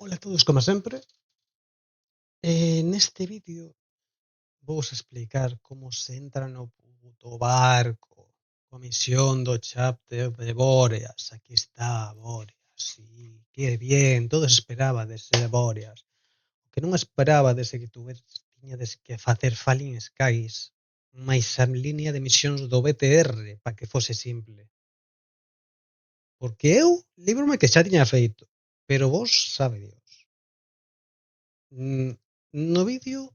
Hola a todos, como sempre. Neste vídeo vos explicar como se entra no puto barco coa misión do chapter de Boreas. Aquí está Boreas, sí, que bien, todos esperábades ser Boreas. O que non esperábades é que tiñades que facer Falling Skies máis a línea de misións do BTR para que fose simple. Porque eu líbrome que xa tiña feito, pero vos sabe Dios. No vídeo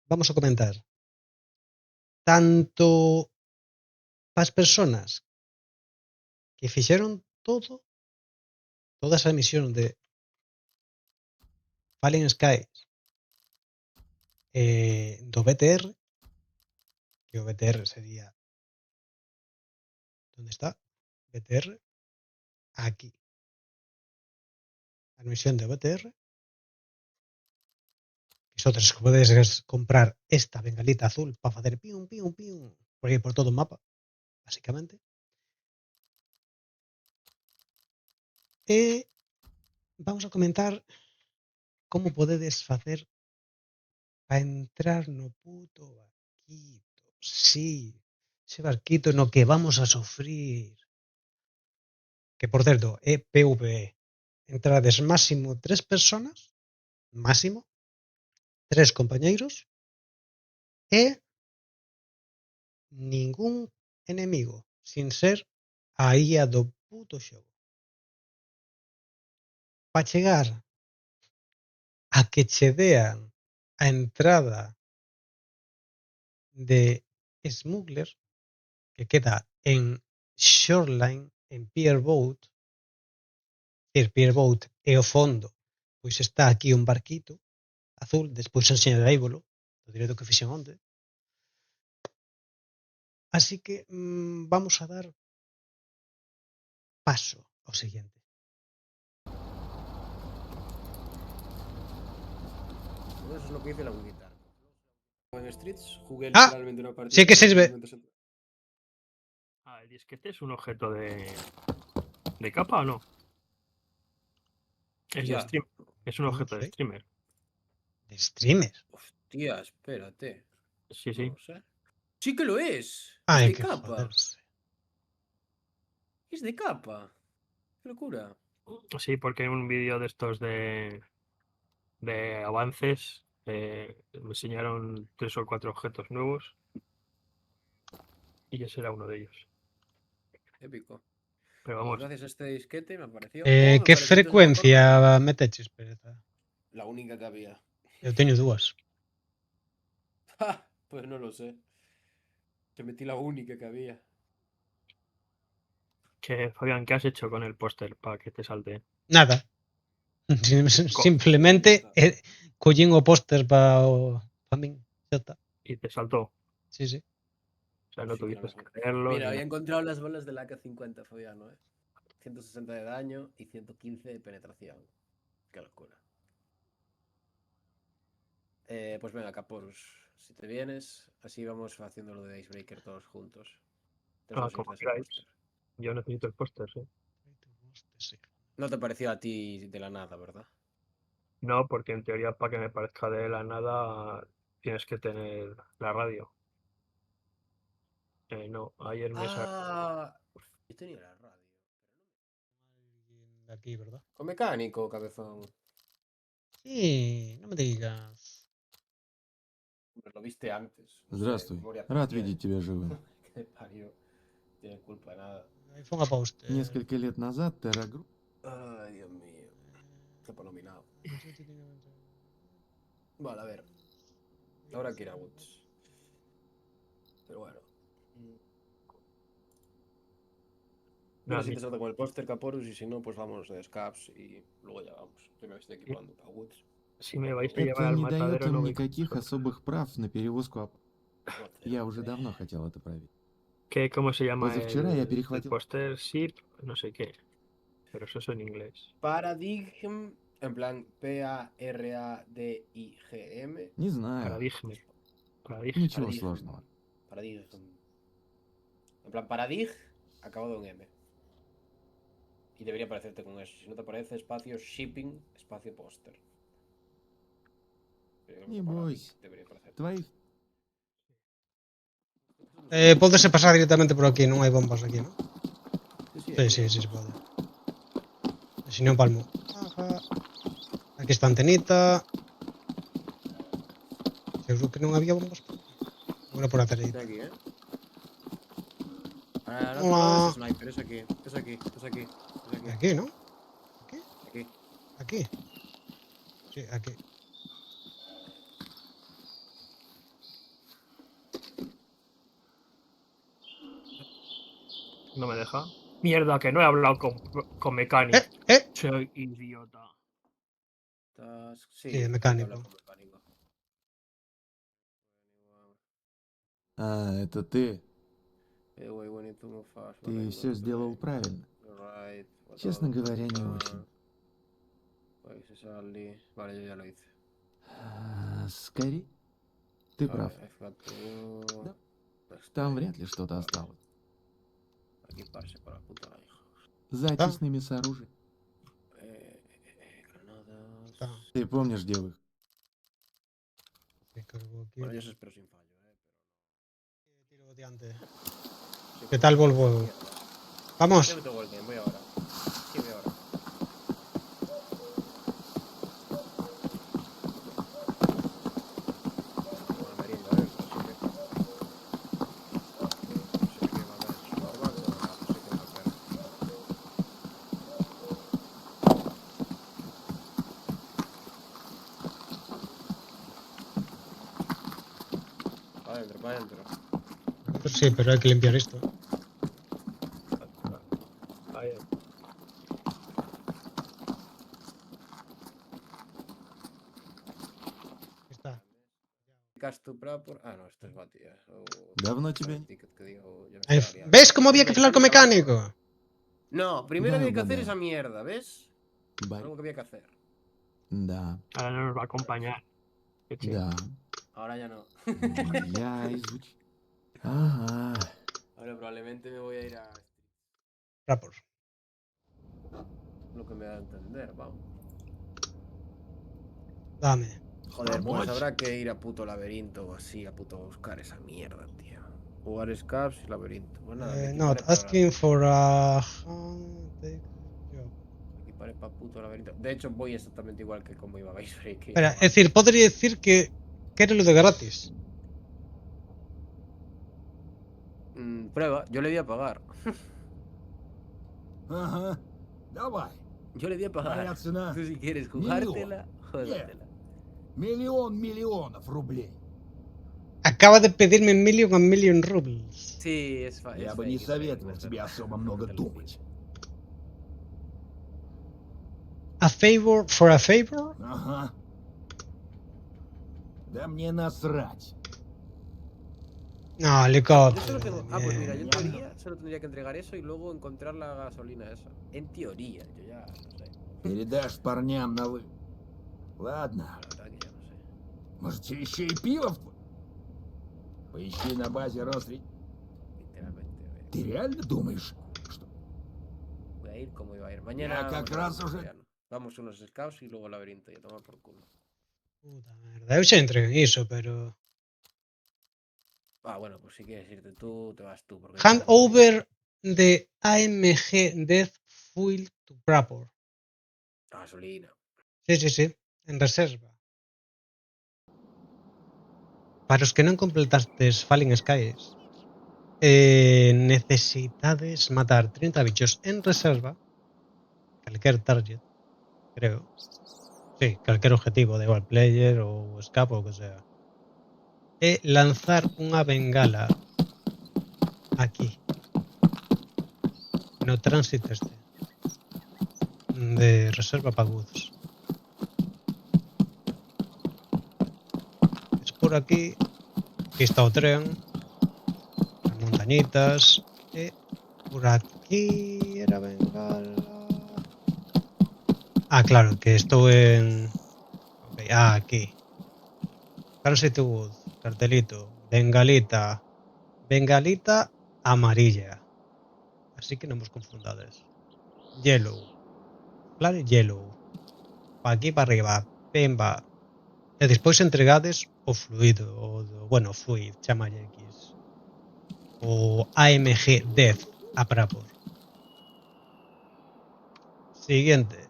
vamos a comentar tanto as persoas que fixeron toda esa misión de Fallen Skies do BTR, que o BTR sería onde está? BTR aquí. A misión de BTR, que sodes que podedes comprar esta bengalita azul para facer pium, pium, pium, por aí por todo o mapa, basicamente. E vamos a comentar como podedes facer para entrar no puto barquito. Sí, ese barquito no que vamos a sufrir. Que, por certo, é PvE. Entrades máximo 3 persoas, máximo, 3 compañeiros e ningún enemigo, sin ser a ía do puto xogo. Pa chegar a que che dean a entrada de Smuggler, que queda en Shoreline, en Pierboat, Pierboat e ao fondo, pois está aquí un barquito azul, despois enseñareivolo, do directo que fixen onte. Así que vamos a dar paso ao seguinte. Eso es lo que dice la Wikitar. En Streets jugué Ah, literalmente una partida. sí que sirve. El disquete es un objeto de capa o no? Es de Ya. stream. Es un No objeto de sé. streamer. De streamer. Hostia, espérate. Sí, No sí. lo sé. Sí que lo es. Es Hay de que capa. joderse. Es de capa. Qué locura. Sí, porque en un vídeo de estos de avances me enseñaron 3 o 4 objetos nuevos y ese era uno de ellos. Épico. Pero Pues vamos, gracias a este disquete me apareció. Oh, me Que apareció antes una forma. frecuencia meteches, Pereza? La única que había. Eu teño dúas. Pues no lo sé. Te metí la única que había. Fabián, ¿qué has hecho con el póster para que te salte? Nada. Simplemente collín o póster para min. Xa está. Y te saltó. Sí, sí. O sea, Pues no sí que no tuviste las... que leerlo Mira, ni había nada. encontrado las bolas del AK-50, Fabiano, 160 de daño y 115 de penetración. Qué locura. Pues venga, Caporus, si te vienes, así vamos haciendo lo de Icebreaker todos juntos. Entonces nos Como necesitas el queráis. póster. Yo necesito el póster, sí. No te pareció a ti de la nada, ¿verdad? No, porque en teoría para que me parezca de la nada tienes que tener la radio. No, ayer me Yo tenía la radio. Alguien de aquí, ¿verdad? Con mecánico, cabezón. Sí, no me digas. Lo viste antes. No sé, Здравствуй. memoria Рад tiene. видеть тебя живым. Qué parió. Tiene culpa de nada. iPhone a póster. Несколько лет назад Terra Group... Ay, Dios mío. Está nominado. Vale, a ver. Ahora quiero Woods. Pero bueno. Mira si te salta con el póster Caporus y si no, pues vamos de Scaps y luego ya vamos. Yo me estoy equipando para Woods. Si me vais a llevar Это al не дает matadero, no им voy con никаких vosotros. особых прав на перевозку... Я уже давно хотел это проверить. ¿Cómo se llama Позавчера я el перехватил... póster? SIP, no sé qué. Pero eso es en inglés. Paradigm, en plan P-A-R-A-D-I-G-M. Не знаю. Paradigme. Ничего сложного. Paradigm. En plan, Paradig, acabado en M. Y debería aparecerte con eso. Si no te aparece, espacio, shipping, espacio póster. Не бойся. Debería parecer. Твоих... Pódese pasar directamente por aquí, non hai bombas aquí, non? Sí, aquí sí, hay sí se bombas. pode. Se non palmo. Ajá. Aquí está a antenita. Seguro que non había bombas por aquí. Agora por a Está dereita. aquí, Al otro Hola. lado es sniper, es aquí. Es aquí, es aquí. Es aquí. Aquí, non? Aquí? Aquí. Aquí. Sí, aquí. No me deja. Mierda, que no he hablado con Mechanic. Soy idiota. Sí, Sí, el hay que hablar mecánico. con mecánico. А, это ты. We need to move fast. Ты все сделал правильно. Right. Честно говоря, не очень. Vale, yo ya lo hice. Скорей. Ты прав. I've got to... Да. Там вряд ли что-то осталось. Aquí parse para la puta hija. За очистными сооружениями. Granadas... Está. Ты помнишь девых? Bueno, yo eso espero sin fallo, Tiro boteante. Sí, ¿Qué tal, Volvo? Vamos. Yo me tengo el game, voy ahora. Sí, voy ahora. Bueno, merienda, así que... No sé qué va a dar. Normal, pero nada, no sé qué va a hacer. Para adentro, para adentro. Sí, pero hay que limpiar esto. Ahí. Está. Cast to prapor... Ah, no, esto es batida. Давно тебе? Ticket que digo, ya me estaba liando. ¿Ves cómo había que hablar con mecánico? No, primero había que hacer да. esa mierda, ¿ves? Барь. Algo que había que hacer. Да. Ahora no nos va a acompañar. Qué chido. Да. Ahora ya no. Я изучу. Ага. Ahora probablemente me voy a ir a... Rapport. Lo que me da a entender, vamos. Dame. Joder, pues habrá que ir a puto laberinto o así, a puto buscar esa mierda, tío. Jugar Scabs y laberinto. Pues nada, me Not equiparé para asking for a... me equiparé para puto laberinto. De hecho, voy exactamente igual que como iba a Base Break. Espera, es decir, podría decir que era lo de gratis. Prueba, yo le di a pagar. Ага, давай. Yo le di a pagar. Моя цена Tú si quieres jugártela, jódatela. миллионов рублей. Acaba de pedirme a million rubles. Sí, es fácil. Я бы не советовал тебе особо много думать. A favor for a favor? Ага. Да мне насрать. No, Yo helicóptero. solo tengo... Ah, pues mira, yo en Mierda. teoría solo tendría que entregar eso y luego encontrar la gasolina esa. En teoría, yo ya no sé. Передашь парням на вы. Ладно, La verdad que ya no sé. может тебе еще и пиво? Поищи на базе Росри. Literalmente. Ты реально думаешь, что... Voy a ir como iba a ir. Mañana... Ya, как mañana раз no, уже- ya no. Vamos unos scouts y luego laberinto y a tomar por culo. Puta merda, eu xa entreguei iso, pero... Ah, bueno, pues si quieres irte tú, te vas tú. Porque Hand over the AMG Death Fuel to Prapor. Gasolina. Sí, sí, sí, en reserva. Para os que non completastes Falling Skies, necesitades matar 30 bichos en reserva, calquer target, creo. Sí, calquer objetivo, da igual, player ou escape ou o que sea. E lanzar unha bengala aquí, no tránsito este, de reserva para agudos. Es por aquí está o tren, as montañitas, e por aquí era bengala. Ah, claro, que estou en... Okay, aquí. Transit Wood, cartelito, bengalita, bengalita amarilla. Así que non vos confundades. Yellow, flare yellow. pa aquí para arriba, pemba. E despois entregades o fluido, bueno, fluid, chamalle X. O AMG 10 a Prapor. Siguiente.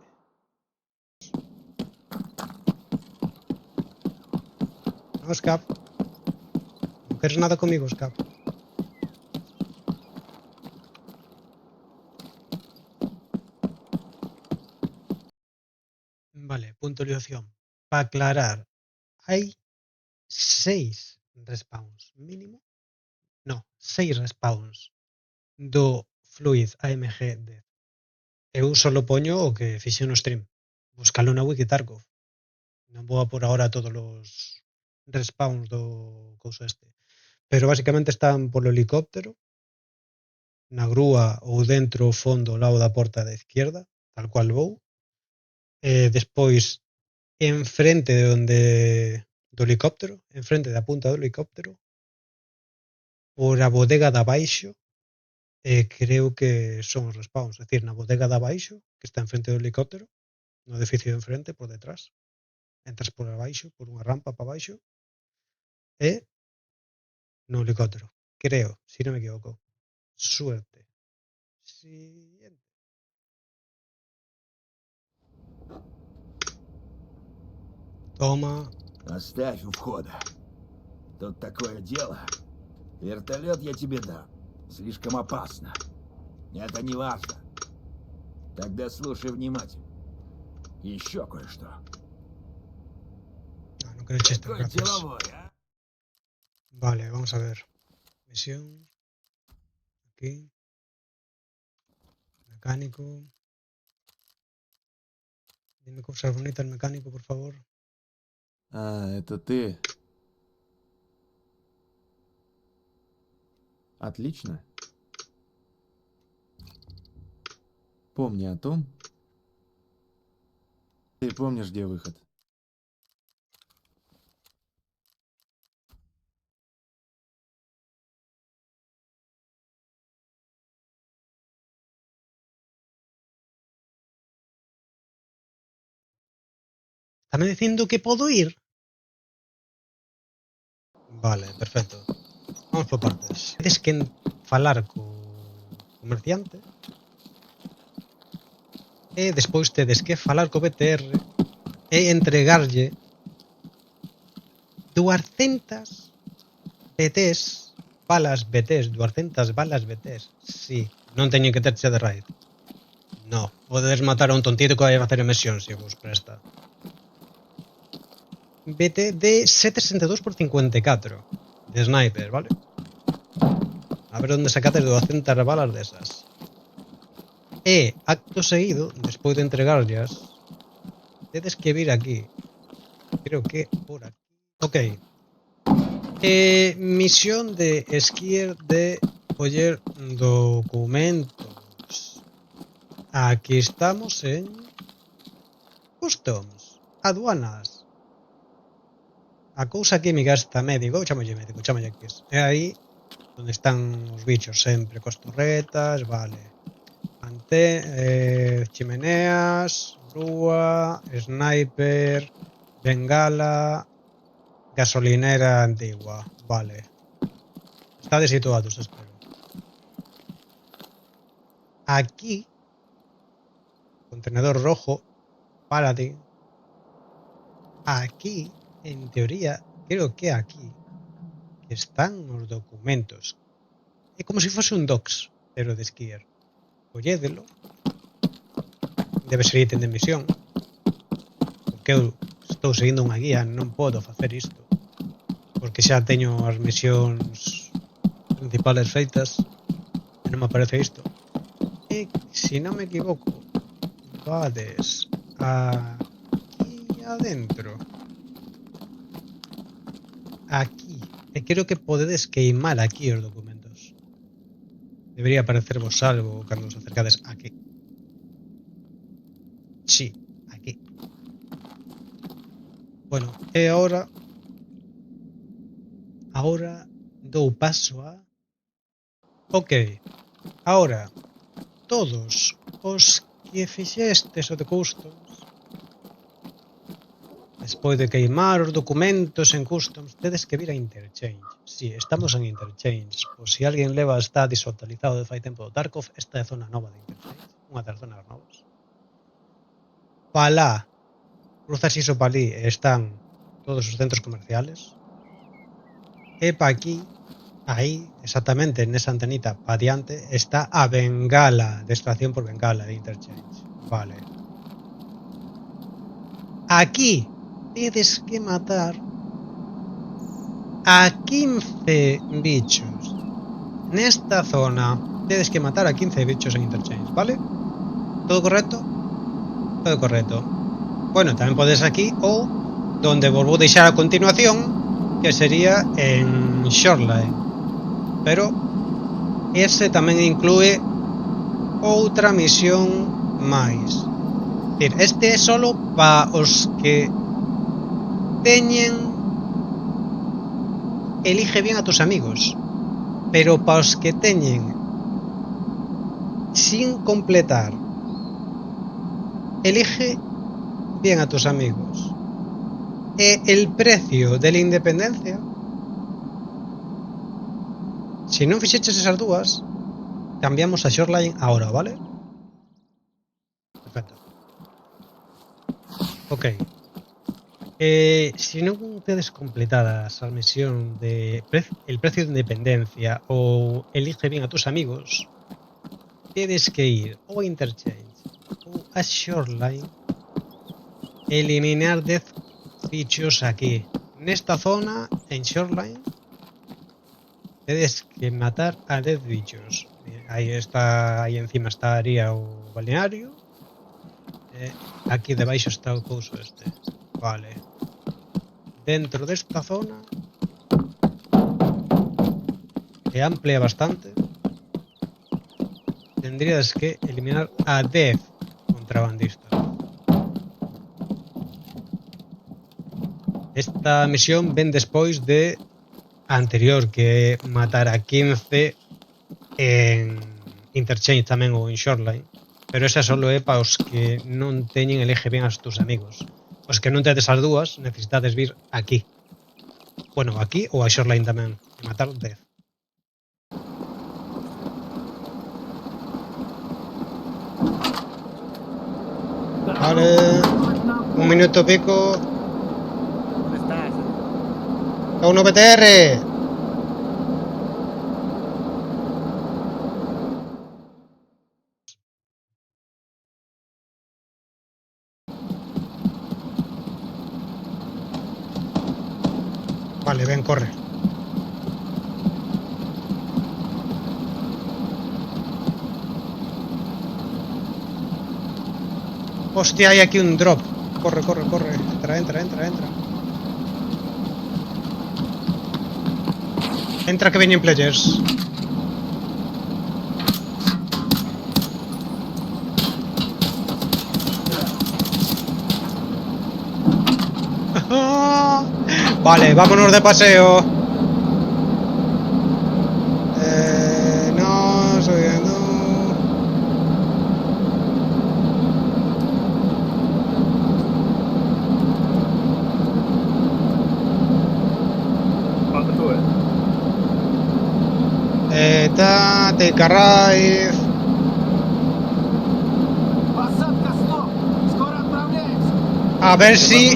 No, Scap. No queres nada comigo, Scap. Vale, puntualización. Para aclarar, hay 6 respawns mínimo. No, 6 respawns do Fluid AMG 10. Eu solo poño o que fixe no stream. Buscalo na Wiki Tarkov. Non vou a por ahora todos os respawns do couso este. Pero basicamente están polo helicóptero, na grúa ou dentro o fondo ao lado da porta da izquierda, tal cual vou. Despois, enfrente de onde do helicóptero, enfrente da punta do helicóptero, por a bodega de abaixo, creo que son os respawns. É dicir, na bodega de abaixo, que está enfrente do helicóptero, no edificio de enfrente, por detrás. Entras por abaixo, por unha rampa para abaixo, e no helicóptero. Creo, si non me equivoco. Suerte. Siguiente. Toma. Оставь у входа. Тут такое дело. Вертолет я тебе дам. Слишком опасно. Это не важно. Тогда слушай внимательно. Еще кое-что. No creo chiste, Какой gracias. деловой, а? Vale, vamos a ver. Misión. Aquí. Mecánico. Dime cosas bonitas, mecánico, por favor. А, это ты. Отлично. Помни о том. Ты помнишь, где выход? ¿Están diciendo que puedo ir? Vale, perfecto. Vamos por partes. Tienes que falar co comerciante e despois tedes que falar co BTR e entregarlle 200 BTs, balas BTs, 200 balas BTs. Sí, non teñen que terche de raid. No, podes matar a un tontito que vai a facer emisión se vos presta. BT de 762 por 54 de sniper, vale? A ver onde sacates 200 balas desas. E, acto seguido, despois de entregarlas, tedes que vir aquí. Creo que por aquí. Ok. Misión de esquier de coller documentos. Aquí estamos en Customs, aduanas. A cousa química esta médico, chamalle aquí. É aí onde están os bichos sempre, cos torretas, vale. Chimeneas, grúa, sniper, bengala, gasolinera antigua, vale. Estades situados, espero. Aquí, contenedor rojo, Paladin. Aquí, en teoría, creo que aquí están os documentos. É como se fose un docs, pero de esquier. Collédelo. Debe ser ítem de misión. Porque eu estou seguindo unha guía, non podo facer isto. Porque xa teño as misións principales feitas e non me aparece isto. E, se non me equivoco, vades aquí adentro. Aquí. E creo que podedes queimar aquí os documentos. Debería aparecervos algo cando os acercades aquí. Sí, aquí. Bueno, e ahora dou paso a... Ok, ahora todos os que fixestes o de Customs Despois de queimar os documentos en customs, tedes que vir a Interchange. Si, estamos en Interchange. Por si alguén leva está desactualizado de fai tempo do Tarkov, esta é a zona nova de Interchange, unha das zonas novas. Palá, cruzas iso pa ali e están todos os centros comerciales. E pa aquí, aí, exactamente nesa antenita pa diante, está a bengala de extracción por bengala de Interchange. Vale. Aquí tedes que matar a 15 bichos. Nesta zona tedes que matar a 15 bichos en Interchange, ¿vale? ¿Todo correcto? Todo correcto. Bueno, tamén podes aquí ou donde vos vou deixar a continuación, que sería en Shoreline. Pero ese tamén inclúe outra misión máis. Este é solo para os que teñen elige bien a tus amigos, pero para os que teñen sin completar elige bien a tus amigos e el precio de la independencia, si non fixeches esas dúas, cambiamos a Shoreline ahora, ¿vale? Perfecto. Ok. Si non tedes completadas a misión de el precio de independencia ou elige bien a tus amigos, tedes que ir ou a Interchange ou a Shoreline e eliminar 10 bichos aquí. Nesta zona, en Shoreline, tedes que matar a 10 bichos. Aí está, aí encima estaría o balneario. Aquí debaixo está o couso este. Vale. Dentro desta zona que amplia bastante, tendrías que eliminar a 10 contrabandistas. Esta misión ven despois de a anterior, que é matar a 15 en Interchange tamén ou en Shoreline, pero esa solo é para os que non teñen elige bien aos tus amigos. Os que non tedes as dúas necesitades vir aquí. Bueno, aquí ou a Shoreline tamén e matar 10. Vale, un minuto pico. ¿Dónde estás? A un BTR. Vale, ven, corre. Hostia, hay aquí un drop. Corre, corre, corre. Entra, entra, entra, entra. Entra que vienen players. Vale, vámonos de paseo. No, subiendo. ¿Cuánto sube? Te carráis. Посадка, стоп! Скоро отправляемся! A ver si.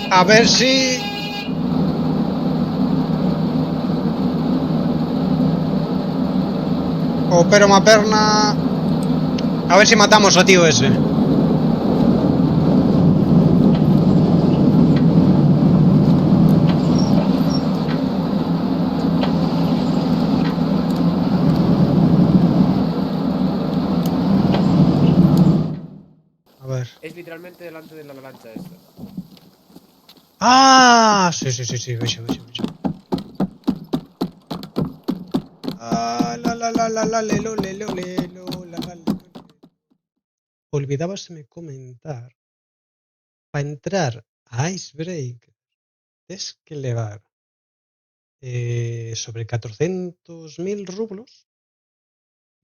A ver si. Opero una perna. A ver si matamos a tío ese. A ver. Es literalmente delante de la lancha esta. Ah, sí, sí, sí, sí, vexo, vexo, vexo. Ah, la, lelo, lelo, lelo, la, lelo. Olvidábaseme comentar. Para entrar a Icebreak tens que levar sobre 400.000 rublos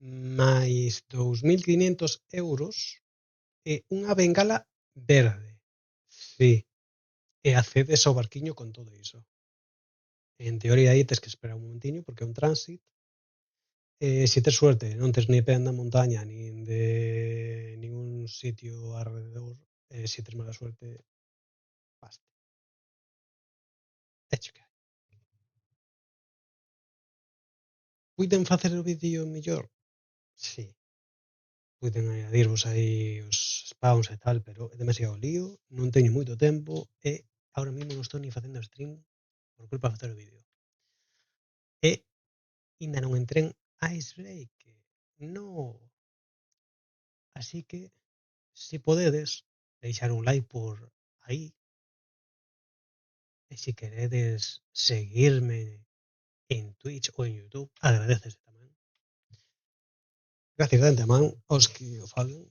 máis 2.500 euros e unha bengala verde. Sí. e accedes ao barquiño con todo iso. En teoría aí tes que esperar un momentiño porque é un tránsito. Se tes suerte non tes ni pé na montaña nin de ningún sitio alrededor, se tes mala suerte paste. Éche que hai. Puiden facer o vídeo mellor? Sí. Puiden añadirvos aí os spawns e tal, pero é demasiado lío, non teño moito tempo e ahora mismo non estou ni facendo stream por culpa de facer o vídeo. E ainda non entré en Icebreak. No. Así que, se podedes, deixar un like por aí. E se queredes seguirme en Twitch ou en YouTube, agradecese tamén. Gracias de antemán aos que o falan.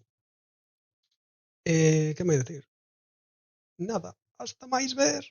Que máis decir? Nada, hasta máis ver.